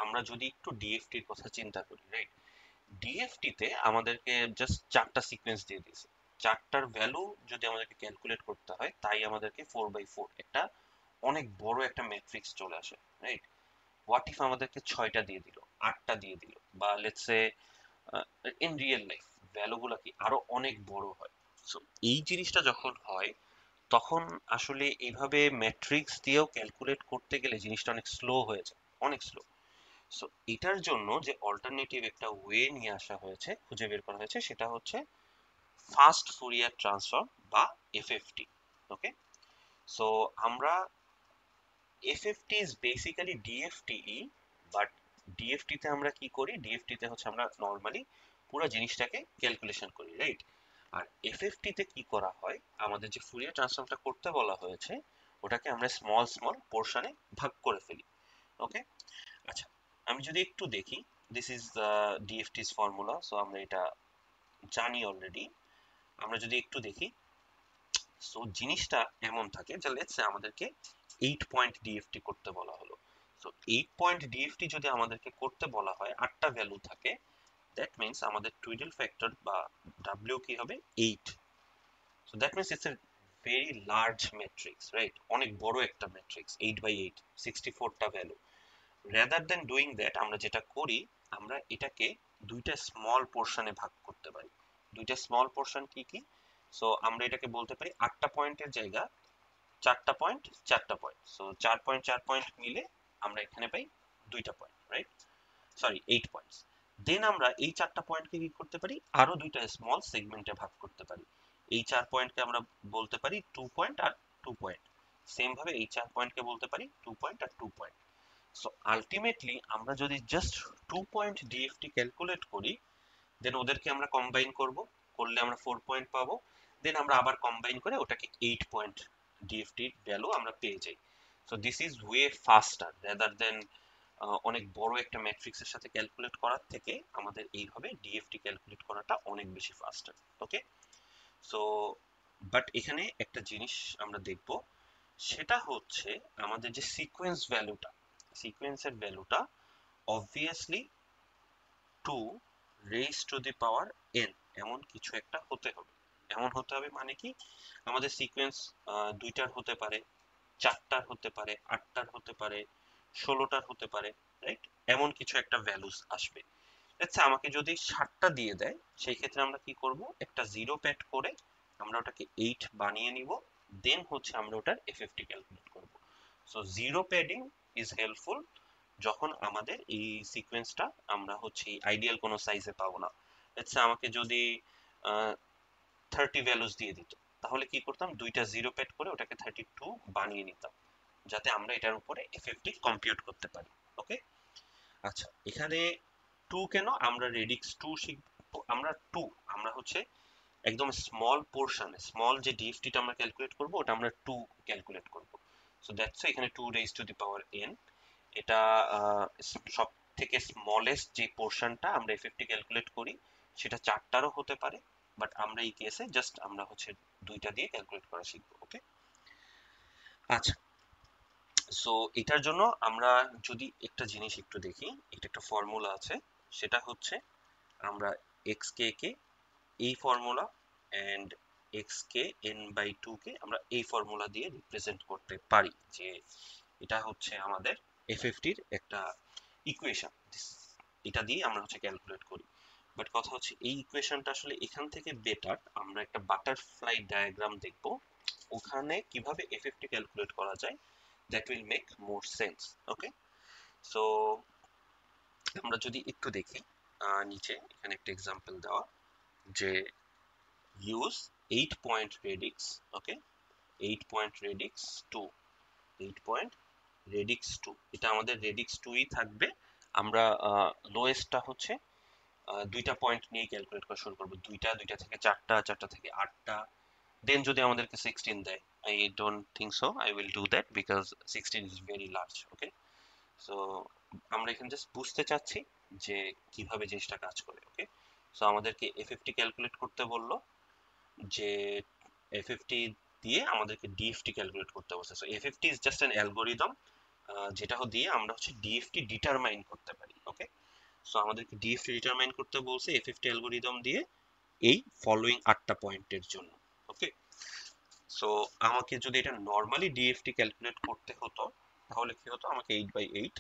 আমরা যদি একটু ডিএফটির কথা চিন্তা করি, রাইট? ডিএফটিতে আমাদেরকে জাস্ট চারটা সিকোয়েন্স দিয়ে দিয়েছে। চারটার ভ্যালু যদি আমাদেরকে ক্যালকুলেট করতে হয়, তাই আমাদেরকে 4/4 একটা অনেক বড় একটা ম্যাট্রিক্স চলে আসে, রাইট? হোয়াট ইফ আমাদেরকে 6টা দিয়ে দিল, 8টা দিয়ে দিল, বা let's say in real life ভ্যালুগুলো কি আরো অনেক বড় হয়। সো এই জিনিসটা যখন হয়, তখন আসলে এইভাবে ম্যাট্রিক্স দিয়েও ক্যালকুলেট করতে গেলে জিনিসটা অনেক স্লো হয়ে যায়, অনেক স্লো। সো এটার জন্য যে অল্টারনেটিভ একটা ওয়ে নিয়ে আসা হয়েছে, খুঁজে বের করা হয়েছে, সেটা হচ্ছে ফাস্ট ফুরিয়ার ট্রান্সফর্ম বা এফএফটি। ওকে, সো আমরা FFT is basically ডিএফটিই, but DFT তে আমরা কি করি, ডিএফটি তে হচ্ছে আমরা নর্মালি পুরো জিনিসটাকে ক্যালকুলেশন করি, রাইট? আর এফএফটি তে কি করা হয়, আমাদের যে ফুরিয়ার ট্রান্সফর্মটা করতে বলা হয়েছে, ওটাকে আমরা স্মল স্মল পোর্শনে ভাগ করে ফেলি। ওকে, আচ্ছা, আমি যদি একটু দেখি, দিস ইজ ডিএফটিস ফর্মুলা, সো আমরা এটা জানি অলরেডি। আমরা যদি একটু দেখি, সো জিনিসটা এমন থাকে যে লেটস সে আমাদেরকে 8 পয়েন্ট ডিএফটি করতে বলা হলো। সো 8 পয়েন্ট ডিএফটি যদি আমাদেরকে করতে বলা হয়, 8টা ভ্যালু থাকে, দ্যাট মিন্স আমাদের টুইডল ফ্যাক্টর বা ডাব্লিউ কি হবে 8। So that means it's a very large matrix, right? অনেক বড় একটা ম্যাট্রিক্স, 8/8, 64টা value. Rather than doing that, আমরা যেটা করি, আমরা এটাকে দুইটা স্মল পোর্শনে ভাগ করতে পারি। দুইটা স্মল পোর্শন কি কি? সো আমরা এটাকে বলতে পারি 8টা পয়েন্টের জায়গা 4টা পয়েন্ট, 4টা পয়েন্ট, সো 4 পয়েন্ট 4 পয়েন্ট মিলে আমরা এখানে পাই 2টা point, right? Sorry, 8 points. Then আমরা এই 4টা পয়েন্টকে কি করতে পারি, আরো দুইটা স্মল সেগমেন্টে ভাগ করতে পারি। এই 4 পয়েন্টকে আমরা বলতে পারি 2 পয়েন্ট আর 2 পয়েন্ট। সেম ভাবে এই 4 পয়েন্টকে বলতে পারি 2 পয়েন্ট আর 2 পয়েন্ট। সো আলটিমেটলি আমরা যদি জাস্ট 2 পয়েন্ট ডিএফটি ক্যালকুলেট করি, দেন ওদেরকে আমরা কম্বাইন করব, করলে আমরা 4 পয়েন্ট পাবো। দেন আমরা আবার কম্বাইন করে ওটাকে 8 পয়েন্ট ডিএফটির ভ্যালু আমরা পেয়ে যাই। So this is way ফাস্টার rather than অনেক বড় একটা ম্যাট্রিক্সের সাথে ক্যালকুলেট করার থেকে আমাদের এইভাবে ডিএফটি ক্যালকুলেট করাটা অনেক বেশি ফাস্টার। ওকে, সো বাট এখানে একটা জিনিস আমরা দেখব, সেটা হচ্ছে আমাদের যে সিকোয়েন্স ভ্যালুটা, সিকোয়েন্সের ভ্যালুটা obviously 2 raise two the power n এমন কিছু একটা হতে হবে। এমন হতে হবে মানে কি, আমাদের সিকোয়েন্স দুইটার হতে পারে, চারটার হতে পারে, আটটার হতে পারে, 16টার হতে পারে, রাইট? এমন কিছু একটা ভ্যালুস আসবে। আচ্ছা, আমাকে যদি 7টা দিয়ে দেয়, সেই ক্ষেত্রে আমরা কি করব, একটা জিরো প্যাড করে আমরা ওটাকে 8 বানিয়ে নিব। দেন হচ্ছে আমরা ওটার এফএফটি ক্যালকুলেট করব। So zero padding is helpful যখন আমাদের এই সিকোয়েন্সটা আমরা হচ্ছে আইডিয়াল কোনো সাইজে পাবো না। আচ্ছা, আমাকে যদি 30 ভ্যালুস দিয়ে দিত, তাহলে কি করতাম, দুইটা জিরো প্যাড করে ওটাকে 32 বানিয়ে নিতাম, যাতে আমরা এটার উপরে এফএফটি কম্পিউট করতে পারি। ওকে, আচ্ছা, এখানে 2 কেন, আমরা রেডিক্স 2 শিখবো। আমরা হচ্ছে একদম স্মল পোর্শন, স্মল যে ডিএফটিটা আমরা ক্যালকুলেট করব, ওটা আমরা 2 ক্যালকুলেট করব। সো দ্যাটস এখানে 2 raise two the power n। এটা সব থেকে স্মলেস্ট যে পোর্শনটা আমরা এফএফটি ক্যালকুলেট করি, সেটা 4টারও হতে পারে, বাট আমরা এই কেসে জাস্ট আমরা হচ্ছে 2টা দিয়ে ক্যালকুলেট করা শিখবো। ওকে, আচ্ছা, সো এটার জন্য আমরা যদি একটা জিনিস একটু দেখি, এটা একটা ফর্মুলা আছে, সেটা হচ্ছে আমরা এক্স কে কে এই ফর্মুলা এন্ড এক্স কে n/2 কে আমরা এই ফর্মুলা দিয়ে রিপ্রেজেন্ট করতে পারি, যে এটা হচ্ছে আমাদের এফএফটির একটা ইকুয়েশন। এটা দিয়ে আমরা হচ্ছে ক্যালকুলেট করি। বাট কথা হচ্ছে এই ইকুয়েশনটা আসলে এখান থেকে বেটার আমরা একটা বাটারফ্লাই ডায়াগ্রাম দেখব, ওখানে কিভাবে এফএফটি ক্যালকুলেট করা যায়, that will make more sense. Okay, so আমরা যদি একটু দেখি, নিচে এখানে একটা এক্সাম্পল দেওয়া, যে ইউজ 8 পয়েন্ট রেডিক্স। ওকে, 8 পয়েন্ট রেডিক্স 2, 8 পয়েন্ট রেডিক্স 2, এটা আমাদের রেডিক্স 2ই থাকবে। আমরা লোয়েস্টটা হচ্ছে 2টা পয়েন্ট নিয়ে ক্যালকুলেট করা শুরু করবো, 2টা, 2টা থেকে 4টা, 4টা থেকে 8টা। দেন যদি আমাদেরকে 16 দেয়, I don't think so I will do that because 16 is very large. Okay, so আমরা এখানে জাস্ট বুঝতে চাচ্ছি যে কিভাবে জিনিসটা কাজ করে। ওকে, সো আমাদেরকে এফএফটি ক্যালকুলেট করতে বললো, যে এফএফটি দিয়ে আমাদেরকে ডিএফটি ক্যালকুলেট করতে বলছে। So FFT is just an algorithm যেটা দিয়ে আমরা হচ্ছে ডিএফটি ডিটারমাইন করতে পারি। ওকে, সো আমাদেরকে ডিএফটি ডিটারমাইন করতে বলছে এফএফটি অ্যালগোরিদম দিয়ে এই ফলোইং 8টা পয়েন্টের জন্য। ওকে, সো আমাকে যদি এটা নর্মালি ডিএফটি ক্যালকুলেট করতে হতো তাহলে কি হতো, আমাকে 8/8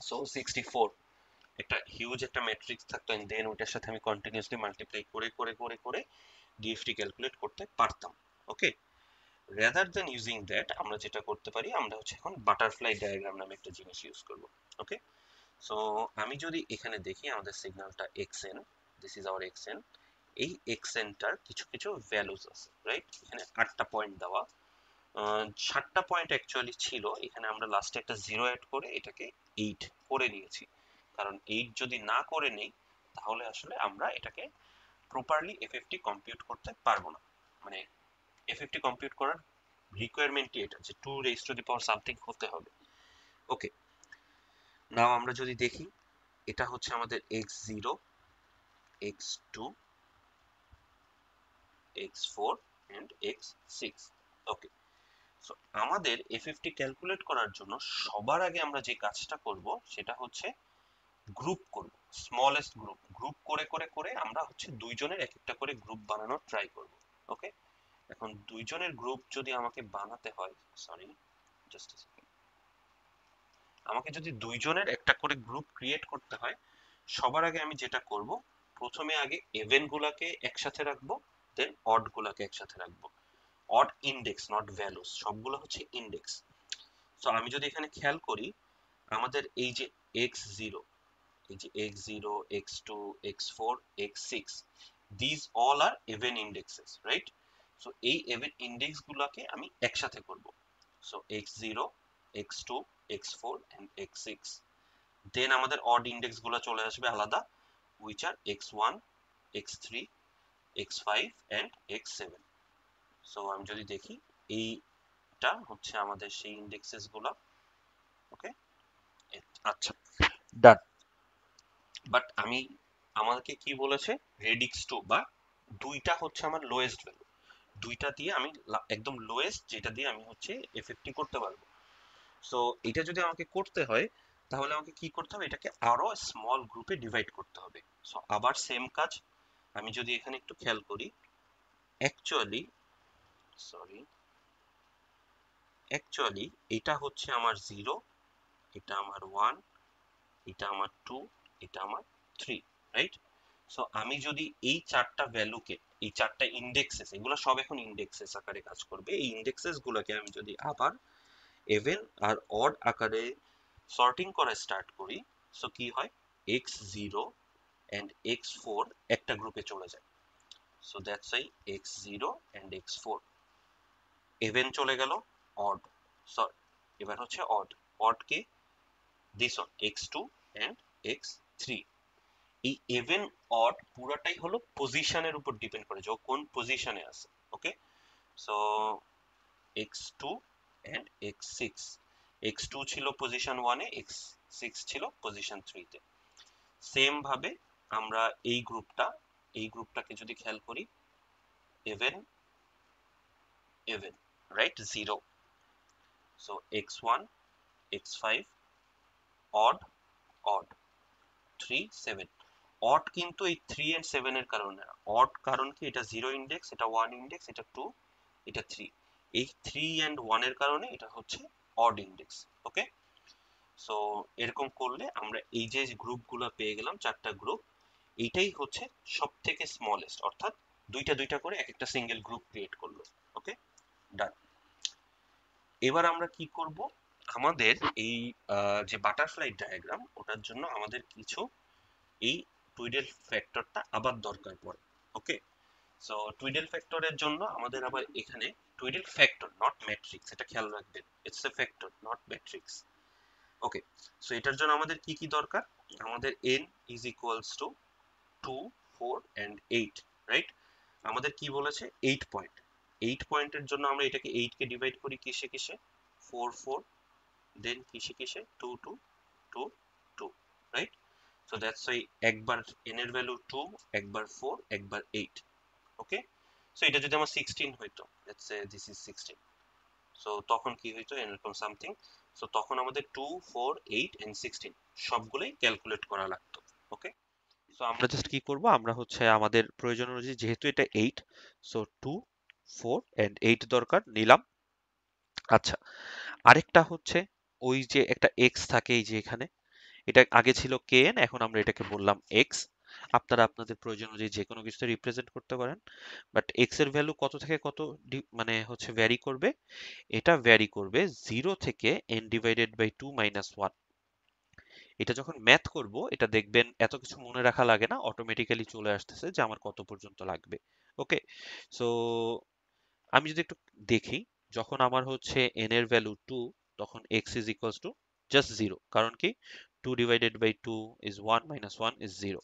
সো 64 একটা হিউজ একটা ম্যাট্রিক্স থাকতো, এন্ড দেন ওটার সাথে আমি কন্টিনিউয়াসলি মাল্টিপ্লাই করে করে করে করে ডিএফটি ক্যালকুলেট করতে পারতাম। ওকে, রেদার দেন ইউজিং দ্যাট আমরা যেটা করতে পারি, আমরা হচ্ছে এখন বাটারফ্লাই ডায়াগ্রাম নামে একটা জিনিস ইউজ করব। ওকে, সো আমি যদি এখানে দেখি আমাদের সিগন্যালটা xn, this is our xn, এই xnটার কিছু কিছু ভ্যালুজ আছে, রাইট? এখানে 8টা পয়েন্ট দেওয়া, 7টা পয়েন্ট অ্যাকচুয়ালি ছিল, এখানে আমরা লাস্টে একটা 0 অ্যাড করে এটাকে 8 করে নিয়েছি, কারণ 8 যদি না করে নেই তাহলে আসলে আমরা এটাকে প্রপারলি এফএফটি কম্পিউট করতে পারবো না। মানে এফএফটি কম্পিউট করার রিকোয়ারমেন্টই এটা, যে 2 raise to the power something হতে হবে। ওকে, নাও আমরা যদি দেখি, এটা হচ্ছে আমাদের x0, x2, x4 and x6। Okay, so আমাদের এফএফটি ক্যালকুলেট করার জন্য সবার আগে আমরা যে কাজটা করব সেটা হচ্ছে গ্রুপ করব, স্মলেস্ট গ্রুপ। গ্রুপ করে করে করে আমরা হচ্ছে দুইজনের এক একটা করে গ্রুপ বানানোর ট্রাই করব। ওকে, এখন দুইজনের গ্রুপ যদি আমাকে বানাতে হয়, সরি জাস্ট আ সেকেন্ড, আমাকে যদি দুইজনের একটা করে গ্রুপ ক্রিয়েট করতে হয়, সবার আগে আমি যেটা করব, প্রথমে আগে ইভেন গুলাকে একসাথে রাখবো, দেন অড গুলাকে একসাথে রাখবো। অড ইন্ডেক্স, নট ভ্যালুস, সবগুলো হচ্ছে ইন্ডেক্স। তো আমি যদি এখানে খেয়াল করি, আমাদের এই যে x0, এই যে x0, x2, x4, x6, this all are even indexes, right? So এই ইভেন ইন্ডেক্স গুলাকে আমি একসাথে করব। So x0, x2, x4 and x6। দেন আমাদের অড ইন্ডেক্স গুলো চলে আসবে আলাদা, which are x1, x3, x5 and x7। So আমি যদি দেখি, এইটা হচ্ছে আমাদের সেই ইন্ডেক্সেস গুলো। ওকে, আচ্ছা, ডান। বাট আমাকে কি বলেছে, রেডিক্স টু বা দুইটা হচ্ছে আমার লোয়েস্ট ভ্যালু, দুইটা দিয়ে আমি একদম লোয়েস্ট যেটা দিয়ে আমি হচ্ছে এফএফটি করতে পারবো। সো এটা যদি আমাকে করতে হয় তাহলে আমাকে কি করতে হবে, এটাকে আরো স্মল গ্রুপে ডিভাইড করতে হবে। সো আবার সেম কাজ, আমি যদি এখানে একটু খেয়াল করি, অ্যাকচুয়ালি সরি অ্যাকচুয়ালি এটা হচ্ছে আমার 0, এটা আমার 1, এটা আমার 2, এটা আমার 3, রাইট? সো আমি যদি এই চারটা ভ্যালুকে, এই চারটা ইন্ডেক্সেস, এগুলো সব এখন ইন্ডেক্সেস আকারে কাজ করবে, এই ইন্ডেক্সেস গুলোকে আমি যদি আবার ইভেন আর অড আকারে সর্টিং করা স্টার্ট করি, সো কি হয়, x0 and x4 একটা গ্রুপে চলে যায়। So that's why x0 and x4 even চলে গেল, অড, সরি এবার হচ্ছে odd. Odd K, this one x2 and x3। এই ইভেন অড পুরাটাই হলো পজিশনের উপর ডিপেন্ড করে, যে ও কোন পজিশনে আছে। ওকে, so x2 and x6, x2 ছিল পজিশন 1 এ, x6 ছিল পজিশন 3 তে। সেম ভাবে আমরা এই গ্রুপটাকে যদি খেয়াল করি, even even, right, 0, so x1, x5, odd, odd, 3, 7। Odd কিন্তু এই 3 and 7 এর কারণে না, অড কারণ কি, এটা 0 ইন্ডেক্স, এটা 1 ইন্ডেক্স, এটা 2, এটা 3, এই 3 and 1 এর কারণে এটা হচ্ছে অড ইন্ডেক্স। ওকে, সো এরকম করলে আমরা এই যে গ্রুপগুলো পেয়ে গেলাম, চারটা গ্রুপ, এইটাই হচ্ছে সব থেকে স্মলেস্ট, অর্থাৎ দুইটা দুইটা করে এক একটা সিঙ্গেল গ্রুপ ক্রিয়েট করলো। ওকে, ডান। এবার আমরা কি করব, আমাদের এই যে বাটারফ্লাই ডায়াগ্রাম, ওটার জন্য আমাদের কিছু এই টুইডেল ফ্যাক্টরটা আবার দরকার পড়ে। ওকে, সো টুইডেল ফ্যাক্টরের জন্য আমাদের আবার এখানে, টুইডেল ফ্যাক্টর নট ম্যাট্রিক্স, এটা খেয়াল রাখবেন, it's a factor not matrix. Okay, so এটার জন্য আমাদের কি কি দরকার, আমাদের n is equals to 2, 4 and 8, right? আমাদের কি বলেছে, 8 পয়েন্ট। 8 পয়েন্টের জন্য আমরা এটাকে 8 কে ডিভাইড করি কিসে কিসে, 4, 4, দেন কিসে কিসে, 2, 2, 2, 2, রাইট? সো দ্যাটস ওয়াই একবার n এর ভ্যালু 2, একবার 4, একবার 8। ওকে, সো এটা যদি আমার 16 হইতো, let's say this is 16, so তখন কি হইতো, এরকম সামথিং সো তখন আমাদের 2, 4, 8 এন্ড 16 সবগুলোই ক্যালকুলেট করা লাগতো। ওকে, সো আমরা জাস্ট কি করব, আমরা হচ্ছে আমাদের প্রয়োজন অনুযায়ী, যেহেতু এটা 8, সো 2, 4 এন্ড 8 দরকার, নিলাম। আচ্ছা, আরেকটা হচ্ছে ওই যে একটা x থাকে এই যে এখানে, এটা আগে ছিল kn, এখন আমরা এটাকে বললাম x। আপনারা আপনাদের প্রয়োজন অনুযায়ী যে কোনো কিছুতে রিপ্রেজেন্ট করতে পারেন, বাট x এর ভ্যালু কত থেকে কত মানে হচ্ছে ভ্যারি করবে, এটা ভ্যারি করবে 0 থেকে n ডিভাইডেড বাই 2 মাইনাস 1। এটা যখন ম্যাথ করব, এটা দেখবেন এত কিছু মনে রাখা লাগে না, অটোমেটিক্যালি চলে আসতেছে যে আমার কত পর্যন্ত লাগবে। ওকে, সো আমি যদি একটু দেখি, যখন আমার হচ্ছে n এর ভ্যালু 2, তখন x is equals to just 0, কারণ কি 2 divided by 2 is 1 minus 1 is 0।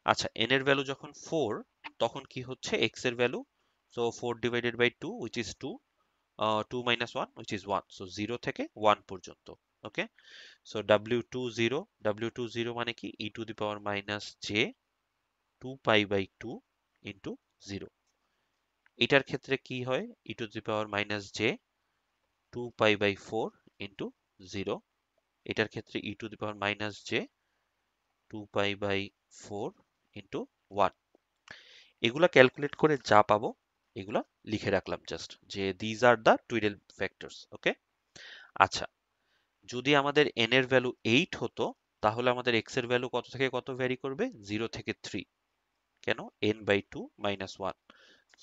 আচ্ছা, n এর ভ্যালু যখন 4, তখন কি হচ্ছে x এর value, so 4 divided by 2 which is 2, 2 minus 1 which is 1, so 0 থেকে 1 পর্যন্ত। ওকে, so w20, w20 মানে কি e to the power minus j 2 pi by 2 into 0। এটার ক্ষেত্রে কি হয়, e to the power minus j 2 pi by 4 into 0। এটার ক্ষেত্রে e to the power minus j 2 pi by 4 into 1। এগুলা ক্যালকুলেট করে যা পাবো এগুলা লিখে রাখলাম, জাস্ট যে দিজ আর দা টুইডেল ফ্যাক্টরস। ওকে, আচ্ছা, যদি আমাদের n এর ভ্যালু 8 হতো, তাহলে আমাদের x এর ভ্যালু কত থেকে কত ভ্যারি করবে, 0 থেকে 3। কেন, n by 2 minus 1,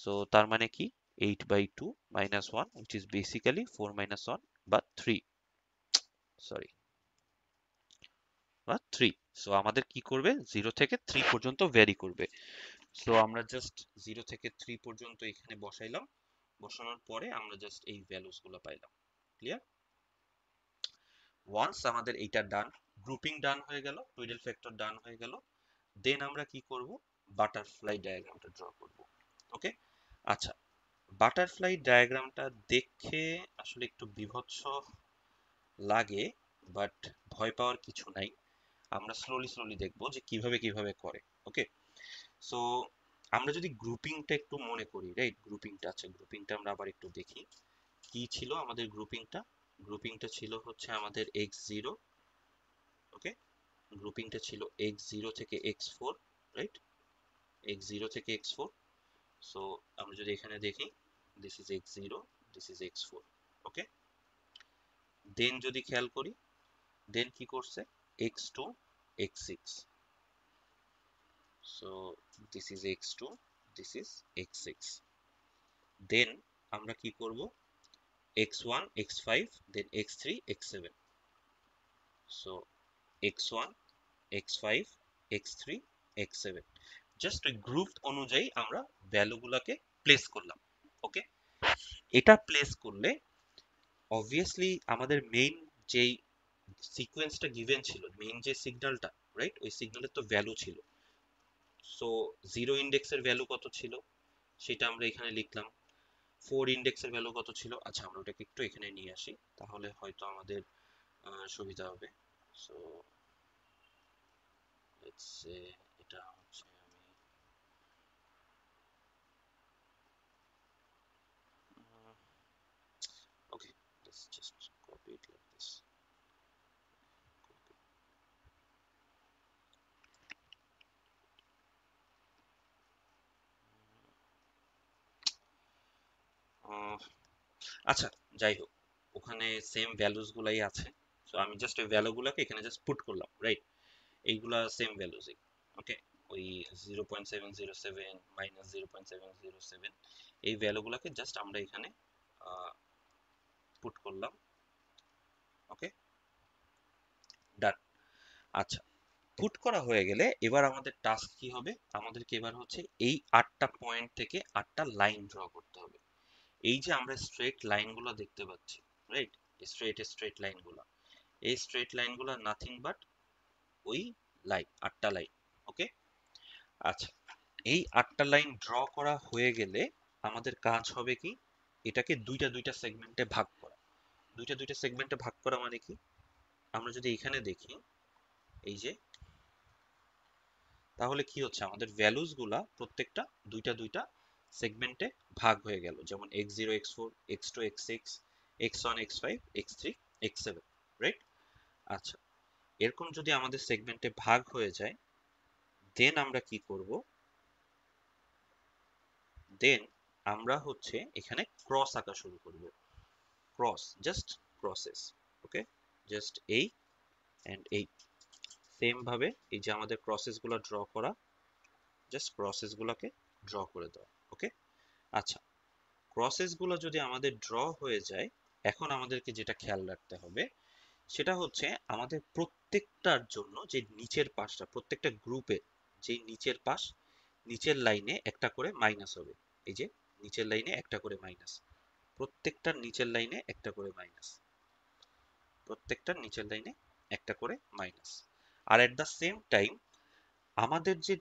সো তার মানে কি 8 by 2 minus 1 which is basically 4 minus 1 বা 3, সরি, বা 3। সো আমাদের কি করবে, 0 থেকে 3 পর্যন্ত ভ্যারি করবে। সো আমরা জাস্ট 0 থেকে 3 পর্যন্ত এখানে বসাইলাম, বসানোর পরে আমরা জাস্ট এই ভ্যালুস গুলো পাইলাম। ক্লিয়ার? ওয়ান্স আমাদের এইটা ডান, গ্রুপিং ডান হয়ে গেল, টুইডেল ফ্যাক্টর ডান হয়ে গেল, দেন আমরা কি করব, বাটারফ্লাই ডায়াগ্রামটা ড্র করব। ওকে, আচ্ছা, বাটারফ্লাই ডায়াগ্রামটা দেখে আসলে একটু বিভৎস লাগে, বাট ভয় পাওয়ার কিছু নাই। আমরা স্লোলি স্লোলি দেখবো যে কিভাবে কিভাবে করে। ওকে, সো আমরা যদি গ্রুপিংটা একটু মনে করি, রাইট, গ্রুপিংটা, আচ্ছা গ্রুপিংটা আমরা আবার একটু দেখি কি ছিল আমাদের গ্রুপিংটা। গ্রুপিংটা ছিল হচ্ছে আমাদের x0। ওকে, গ্রুপিংটা ছিল x0 থেকে x4, রাইট, x0 থেকে x4। সো আমরা যদি এখানে দেখি, this is x0, this is x4। ওকে, দেন যদি খেয়াল করি, দেন কি করছে, x2, x6। So this is x2, this is x6। দেন আমরা কি করব, x1, x5, then x3, x7। So x1, x5, x3, x7, just ওই গ্রুপ অনুযায়ী আমরা ভ্যালুগুলোকে প্লেস করলাম। ওকে, এটা প্লেস করলে অবভিয়াসলি আমাদের মেইন যেই সিকোয়েন্সটা গিভেন ছিল, মেইন যে সিগন্যালটা, রাইট, ওই সিগন্যালের তো ভ্যালু ছিল। সো 0 ইন্ডেক্সের ভ্যালু কত ছিল সেটা আমরা এখানে লিখলাম, 4 ইন্ডেক্সের ভ্যালু কত ছিল, আচ্ছা আমরা ওটাকে একটু এখানে নিয়ে আসি, তাহলে হয়তো আমাদের সুবিধা হবে। সো লেটস সে এটা হচ্ছে আমি okay, let's just copy it like this. আচ্ছা, যাই হোক, ওখানে সেম ভ্যালুস গুলাই আছে। সো আমি জাস্ট ওই ভ্যালু গুলাকে এখানে জাস্ট পুট করলাম, রাইট, এইগুলা সেম ভ্যালুসই। ওকে, ওই 0.707 মাইনাস 0.707 এই ভ্যালুগুলোকে জাস্ট আমরা এখানে পুট করলাম। ওকে, ডান। আচ্ছা, পুট করা হয়ে গেলে এবার আমাদের টাস্ক কি হবে, আমাদেরকে এবার হচ্ছে এই 8টা পয়েন্ট থেকে 8টা লাইন ড্র করতে হবে। এই যে আমরা স্ট্রেট লাইনগুলো দেখতে পাচ্ছি, রাইট, স্ট্রেট স্ট্রেট লাইনগুলো, এই স্ট্রেট লাইনগুলো নাথিং বাট ওই লাইন, 8টা লাইন। ওকে, আচ্ছা, এই 8টা লাইন ড্র করা হয়ে গেলে আমাদের কাজ হবে কি, এটাকে দুইটা দুইটা সেগমেন্টে ভাগ করা। দুইটা দুইটা সেগমেন্টে ভাগ করা মানে কি, আমরা যদি এখানে দেখি, এই যে, তাহলে কি হচ্ছে, আমাদের ভ্যালুস গুলা প্রত্যেকটা দুইটা দুইটা সেগমেন্টে ভাগ হয়ে গেল, যেমন x0, x4, x2, x6, x1, x5, x3, x7, right? আচ্ছা, এরকম যদি আমাদের সেগমেন্টে ভাগ হয়ে যায়, দেন আমরা কি করব? দেন আমরা হচ্ছে এখানে ক্রস আঁকা শুরু করব। Cross, just crosses. Okay, just এই এন্ড এই, সেম ভাবে এই যে আমাদের ক্রসেস গুলো ড্র করা, জাস্ট ক্রসেস গুলোকে ড্র করে দাও। ওকে, আচ্ছা, ক্রসেস গুলো যদি আমাদের ড্র হয়ে যায়, এখন আমাদেরকে যেটা খেয়াল রাখতে হবে সেটা হচ্ছে আমাদের প্রত্যেকটার জন্য যে নিচের পাশটা, প্রত্যেকটা গ্রুপে যে নিচের পাশ, নিচের লাইনে একটা করে মাইনাস হবে। এই যে নিচের লাইনে একটা করে মাইনাস, প্রত্যেকটার নিচের লাইনে একটা করে মাইনাস, প্রত্যেকটার নিচের লাইনে একটা করে মাইনাস। আর এট দ্য সেম টাইম আমাদের যে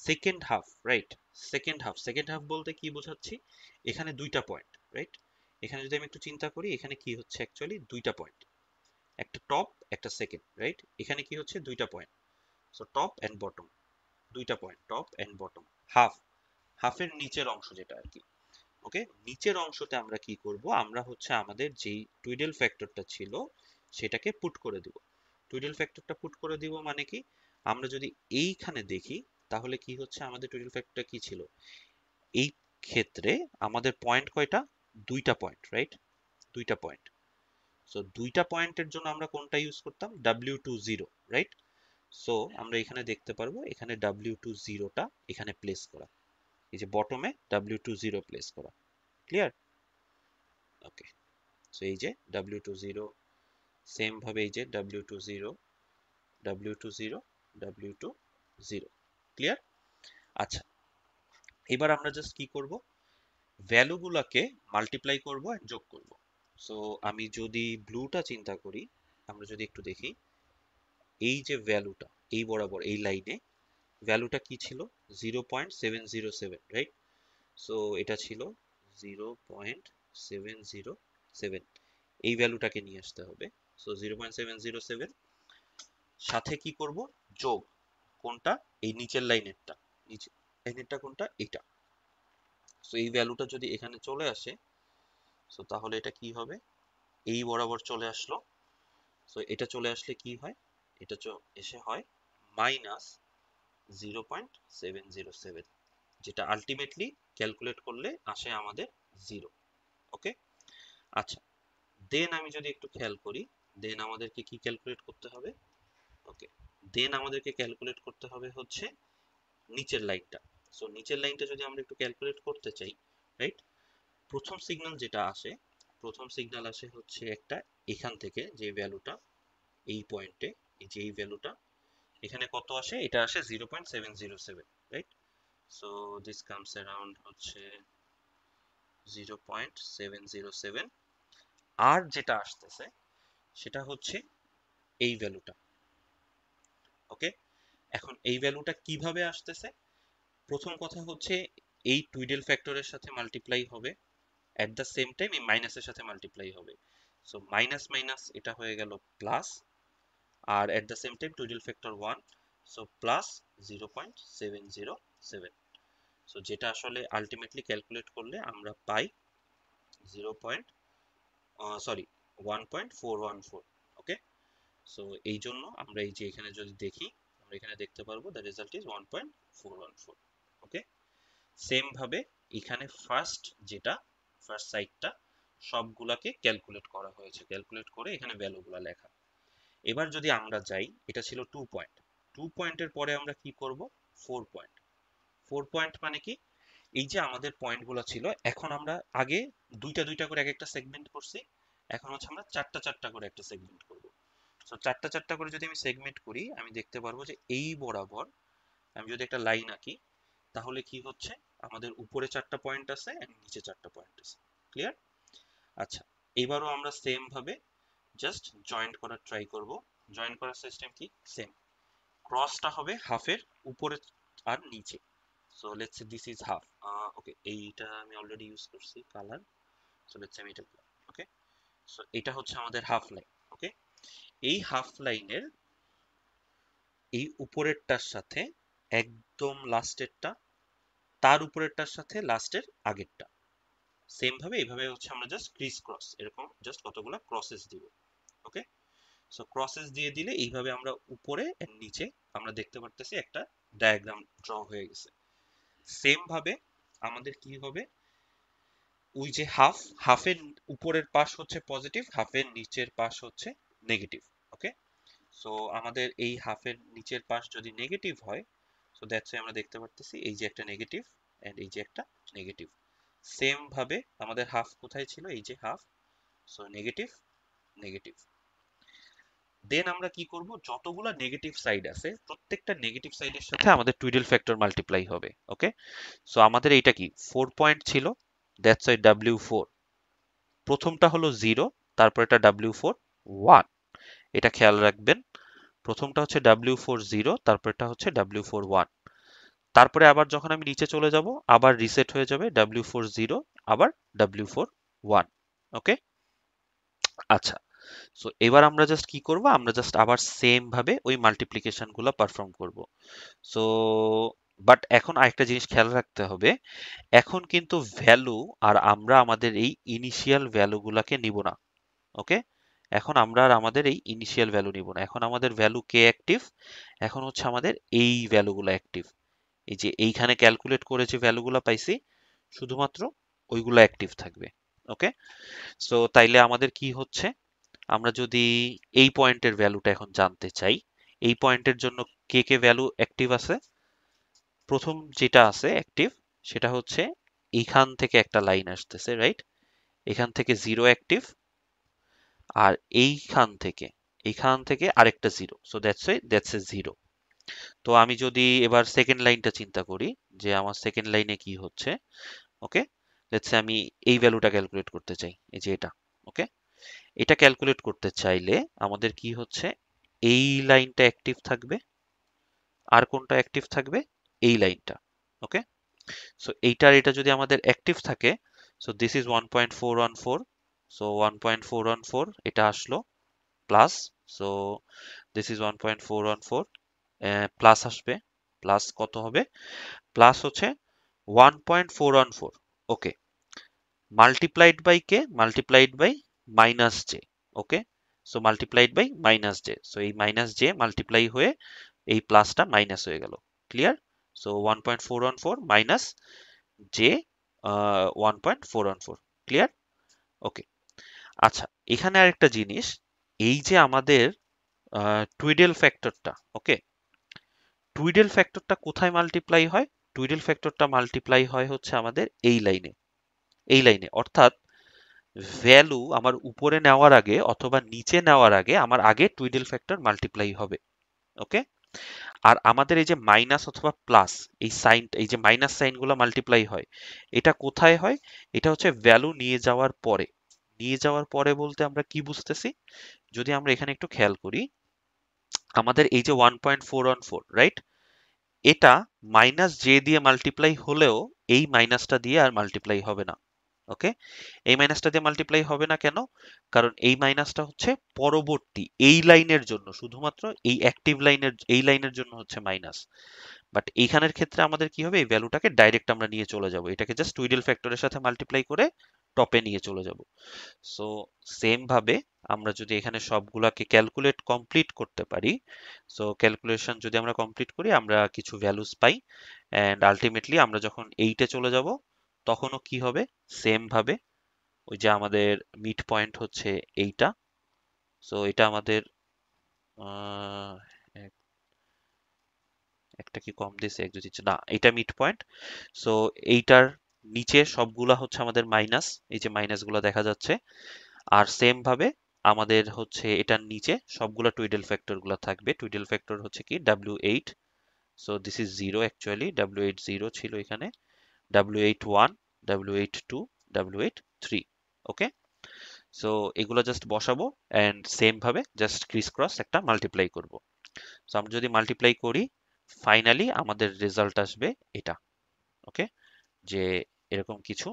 second half, right? Second half বলতে কি বোঝাচ্ছি? এখানে দুইটা পয়েন্ট, রাইট? এখানে যদি আমি একটু চিন্তা করি, এখানে কি হচ্ছে অ্যাকচুয়ালি দুইটা পয়েন্ট, একটা টপ একটা সেকেন্ড, রাইট? এখানে কি হচ্ছে দুইটা point, so top and bottom, দুইটা point top and bottom. Half, হাফের নিচের অংশ যেটা আর কি। ওকে, নিচের অংশতে আমরা কি করব? আমরা হচ্ছে আমাদের যেই টুইডেল ফ্যাক্টরটা ছিল সেটাকে পুট করে দিব। টুইডেল ফ্যাক্টরটা পুট করে দিব মানে কি? আমরা যদি এইখানে দেখি তাহলে কি হচ্ছে, আমাদের টুইডেল ফ্যাক্টরটা কি ছিল এই ক্ষেত্রে? আমাদের পয়েন্ট কয়টা? দুইটা পয়েন্ট, রাইট? দুইটা পয়েন্ট। সো দুইটা পয়েন্টের জন্য আমরা কোনটা ইউজ করতাম? W20, right? সো আমরা এখানে দেখতে পারবো এখানে W20 টা এখানে প্লেস করা, এই যে বটমে W20 প্লেস করা। ক্লিয়ার? ওকে, সো এই যে W20, সেম ভাবে এই যে W20, W20, W20। ক্লিয়ার? আচ্ছা, এবার আমরা জাস্ট কি করব? ভ্যালুগুলোকে মাল্টিপ্লাই করব আর যোগ করব। সো আমি যদি ব্লুটা চিন্তা করি, আমরা যদি একটু দেখি, এই যে ভ্যালুটা এই বরাবর এই লাইনে ভ্যালুটা কি ছিল? 0.707, রাইট? সো এটা ছিল 0.707, এই ভ্যালুটাকে নিয়ে আসতে হবে। সো 0.707 সাথে কি করব? যোগ, কোনটা? এই নিচের লাইনেরটা, নিচে লাইনেরটা কোনটা? এটা। সো এই ভ্যালুটা যদি এখানে চলে আসে, সো তাহলে এটা কি হবে? এই বরাবর চলে আসলো। সো এটা চলে আসলে কি হয়? এটা এসে হয় -0.707, যেটা আলটিমেটলি ক্যালকুলেট করলে আসে আমাদের 0। ওকে, আচ্ছা, দেন আমি যদি একটু খেয়াল করি, দেন আমাদেরকে কি ক্যালকুলেট করতে হবে? ওকে, দেন আমাদেরকে ক্যালকুলেট করতে হবে হচ্ছে নিচের লাইনটা। সো নিচের লাইনটা যদি আমরা একটু ক্যালকুলেট করতে চাই, রাইট? প্রথম সিগন্যাল যেটা আসে, প্রথম সিগন্যাল আসে হচ্ছে একটা এখান থেকে, যে ভ্যালুটা এই পয়েন্টে, এই যে এই ভ্যালুটা এখানে কত আসে? এটা আসে 0.707, right? So this comes around হচ্ছে 0.707। আর যেটা আসতেছে সেটা হচ্ছে এই ভ্যালুটা। ওকে, এখন এই ভ্যালুটা কিভাবে আসতেছে? প্রথম কথা হচ্ছে এই টুইডেল ফ্যাক্টরের সাথে মাল্টিপ্লাই হবে, এট দ্য সেম টাইম এই মাইনাসের সাথে মাল্টিপ্লাই হবে। সো মাইনাস মাইনাস এটা হয়ে গেল প্লাস, আর at the same time twiddle factor 1, so plus 0.707। So যেটা আসলে আলটিমেটলি ক্যালকুলেট করলে আমরা পাই 0. সরি 1.414। ওকে, সো এই জন্য আমরা এই যে এখানে যদি দেখি, আমরা এখানে দেখতে পারবো the result is 1.414। Okay, same ভাবে এখানে ফার্স্ট সাইডটা সবগুলাকে ক্যালকুলেট করা হয়েছে, ক্যালকুলেট করে এখানে ভ্যালুগুলা লেখা। এবার যদি আমরা যাই, এটা ছিল 2 পয়েন্ট, 2 পয়েন্টের পরে আমরা কি করব? 4 পয়েন্ট। 4 পয়েন্ট মানে কি? এই যে আমাদের পয়েন্টগুলো ছিল, এখন আমরা আগে দুইটা দুইটা করে এক একটা সেগমেন্ট করছি, এখন হচ্ছে আমরা চারটা চারটা করে একটা সেগমেন্ট করব। সো চারটা চারটা করে যদি আমি সেগমেন্ট করি, আমি দেখতে পারবো যে এই বরাবর আমি যদি একটা লাইন আঁকি, তাহলে কি হচ্ছে? আমাদের উপরে চারটা পয়েন্ট আছে আর নিচে চারটা পয়েন্ট আছে। ক্লিয়ার? আচ্ছা, এবারও আমরা সেম ভাবে জাস্ট জয়েন্ট করার ট্রাই করব। জয়েন্ট করার সিস্টেম কি? সেম, ক্রসটা হবে হাফের উপরে আর নিচে। So let's say this is half. Okay, এইটা আমি অলরেডি ইউজ করছি কালার। সো লেটস সে আমি এটা দিলাম। ওকে, সো এটা হচ্ছে আমাদের হাফ লাইন। ওকে, এই হাফ লাইনের এই উপরেরটার সাথে একদম লাস্টেরটা, তার উপরেরটার সাথে লাস্টের আগেরটা, সেম ভাবে এইভাবে হচ্ছে আমরা জাস্ট ক্রিস ক্রস এরকম জাস্ট কতগুলো ক্রসেস দিব। ওকে, সো ক্রসেস দিয়ে দিলে এইভাবে আমরা উপরে আর নিচে আমরা দেখতে পারতেছি একটা ডায়াগ্রাম ড্র হয়ে গেছে। সেম ভাবে আমাদের কি হবে, ওই যে হাফের উপরের পাশ হচ্ছে পজিটিভ, হাফের নিচের পাশ হচ্ছে নেগেটিভ। ওকে, সো আমাদের এই হাফের নিচের পাশ যদি নেগেটিভ হয়, সো দ্যাটস আমরা দেখতে পারতেছি এই যে একটা নেগেটিভ এন্ড এই যে একটা নেগেটিভ। সেম ভাবে আমাদের হাফ কোথায় ছিল, এই যে হাফ, সো নেগেটিভ নেগেটিভ। দেন আমরা কি করব, যতগুলা নেগেটিভ সাইড আছে প্রত্যেকটা নেগেটিভ সাইডের সাথে আমাদের টুইডল ফ্যাক্টর মাল্টিপ্লাই হবে। ওকে, সো আমাদের এইটা কি 4 পয়েন্ট ছিল, দ্যাটস ওয়াই W4, প্রথমটা হলো 0, তারপর এটা W4 1, এটা খেয়াল রাখবেন। প্রথমটা হচ্ছে W4 0, তারপর এটা হচ্ছে W4 1, তারপরে আবার যখন আমি নিচে চলে যাব আবার রিসেট হয়ে যাবে W4 0, আবার W4 1। ওকে, আচ্ছা, সো এবার আমরা জাস্ট কি করব, আমরা জাস্ট আবার সেম ভাবে ওই মাল্টিপ্লিকেশন গুলো পারফর্ম করব। সো বাট এখন আরেকটা জিনিস খেয়াল রাখতে হবে, এখন কিন্তু ভ্যালু আর আমরা আমাদের এই ইনিশিয়াল ভ্যালু গুলাকে নিব না। ওকে, এখন আমরা আর আমাদের এই ইনিশিয়াল ভ্যালু নিব না, এখন আমাদের ভ্যালু কে অ্যাক্টিভ, এখন হচ্ছে আমাদের এই ভ্যালুগুলো অ্যাক্টিভ। এই যে এইখানে ক্যালকুলেট করে যে ভ্যালুগুলো পাইছি শুধুমাত্র ওইগুলো অ্যাক্টিভ থাকবে। ওকে, সো তাইলে আমাদের কি হচ্ছে, আমরা যদি এই পয়েন্টের ভ্যালুটা এখন জানতে চাই, এই পয়েন্টের জন্য কে কে ভ্যালু অ্যাক্টিভ আছে, প্রথম যেটা আছে অ্যাক্টিভ সেটা হচ্ছে এইখান থেকে একটা লাইন আসতেছে, রাইট, এখান থেকে 0 অ্যাক্টিভ, আর এইখান থেকে আরেকটা 0, সো দ্যাটস এ 0। তো আমি যদি এবার সেকেন্ড লাইনটা চিন্তা করি যে আমার সেকেন্ড লাইনে কি হচ্ছে, ওকে, লেটস সে আমি এই ভ্যালুটা ক্যালকুলেট করতে চাই, এই যে এটা। ওকে, এটা ক্যালকুলেট করতে চাইলে আমাদের কি হচ্ছে, এই লাইনটা অ্যাক্টিভ থাকবে, আর কোনটা অ্যাক্টিভ থাকবে, এই লাইনটা। ওকে, সো এইটার এটা যদি আমাদের অ্যাক্টিভ থাকে, সো দিস ইজ 1.414, সো 1.414 এটা আসলো plus, so this is 1.414 plus আসবে, প্লাস কত হবে, প্লাস হচ্ছে 1.414। ওকে, মাল্টিপ্লাইড বাই কে, multiplied by minus j. Okay, so multiplied by minus j, so এই মাইনাস জে মাল্টিপ্লাই হয়ে এই প্লাসটা মাইনাস হয়ে গেল। Clear, so 1.414 minus j 1.414। Clear, okay. আচ্ছা, এখানে আরেকটা জিনিস, এই যে আমাদের টুইডেল ফ্যাক্টরটা, ওকে, টুইডেল ফ্যাক্টরটা কোথায় মাল্টিপ্লাই হয়, টুইডেল ফ্যাক্টরটা মাল্টিপ্লাই হয় হচ্ছে আমাদের এই লাইনে, এই লাইনে, অর্থাৎ ভ্যালু আমার উপরে নেওয়ার আগে অথবা নিচে নেওয়ার আগে আমার আগে টুইডেল ফ্যাক্টর মাল্টিপ্লাই হবে। ওকে, আর আমাদের এই যে মাইনাস অথবা প্লাস, এই সাইন, এই যে মাইনাস সাইনগুলো মাল্টিপ্লাই হয়, এটা কোথায় হয়, এটা হচ্ছে ভ্যালু নিয়ে যাওয়ার পরে। নিয়ে যাওয়ার পরে বলতে আমরা কি বুঝতেছি, যদি আমরা এখানে একটু খেয়াল করি, আমাদের এই যে 1.414, রাইট, এটা মাইনাস জে দিয়ে মাল্টিপ্লাই হলেও এই মাইনাসটা দিয়ে আর মাল্টিপ্লাই হবে না। ওকে, এই মাইনাসটা দিয়ে মাল্টিপ্লাই হবে না কেন, কারণ এই মাইনাসটা হচ্ছে পরবর্তী এই লাইনের জন্য, শুধুমাত্র এই অ্যাক্টিভ লাইনের, এই লাইনের জন্য হচ্ছে মাইনাস। বাট এইখানের ক্ষেত্রে আমাদের কি হবে, এই ভ্যালুটাকে ডাইরেক্ট আমরা নিয়ে চলে যাব, এটাকে জাস্ট টুইডেল ফ্যাক্টরের সাথে মাল্টিপ্লাই করে টপে নিয়ে চলে যাব। সো সেম ভাবে আমরা যদি এখানে সবগুলাকে ক্যালকুলেট কমপ্লিট করতে পারি, সো ক্যালকুলেশন যদি আমরা কমপ্লিট করি আমরা কিছু ভ্যালুস পাই, এন্ড আলটিমেটলি আমরা যখন এইটে চলে যাব তখনও কি হবে, সেম ভাবে ওই যে আমাদের মিড পয়েন্ট হচ্ছে এইটা, সো এটা আমাদের আহ, এক- একটা কি কম দিছে, এক দুই তিন না, এটা মিড পয়েন্ট। সো এইটার নিচে সবগুলা হচ্ছে আমাদের মাইনাস, এই যে মাইনাস গুলা দেখা যাচ্ছে, আর সেম ভাবে আমাদের হচ্ছে এটার নিচে সবগুলা টুইডেল ফ্যাক্টর গুলা থাকবে। টুইডেল ফ্যাক্টর হচ্ছে কি W8, so this is 0, actually W8 0 ছিল এখানে, W8 1, W8 2, W8 3। ওকে, সো এগুলো জাস্ট বসাবো এন্ড সেম ভাবে জাস্ট ক্রিস ক্রস একটা মাল্টিপ্লাই করব। সো আমরা যদি মাল্টিপ্লাই করি ফাইনালি আমাদের রেজাল্ট আসবে এটা। ওকে, যে এরকম কিছু,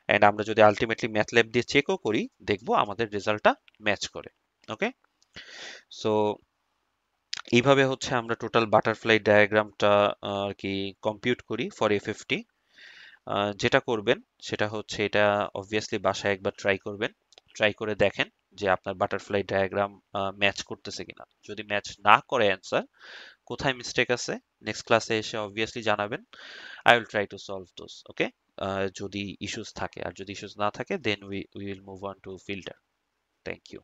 এন্ড আমরা যদি আলটিমেটলি ম্যাথল্যাব দিয়ে চেকও করি দেখবো আমাদের রেজাল্টটা ম্যাচ করে। ওকে, সো এইভাবে হচ্ছে আমরা টোটাল বাটারফ্লাই ডায়াগ্রামটা আর কি কম্পিউট করি ফর A50। যেটা করবেন সেটা হচ্ছে এটা অবভিয়াসলি বাসায় একবার ট্রাই করবেন, ট্রাই করে দেখেন যে আপনার বাটারফ্লাই ডায়াগ্রাম ম্যাচ করতেছে কিনা। যদি ম্যাচ না করে অ্যান্সার, কোথায় মিস্টেক আছে নেক্সট ক্লাসে এসে অবভিয়াসলি জানাবেন। I will try to solve those, okay? যদি ইস্যুস থাকে, আর যদি ইস্যুস না থাকে then we will move on to filter. Thank you.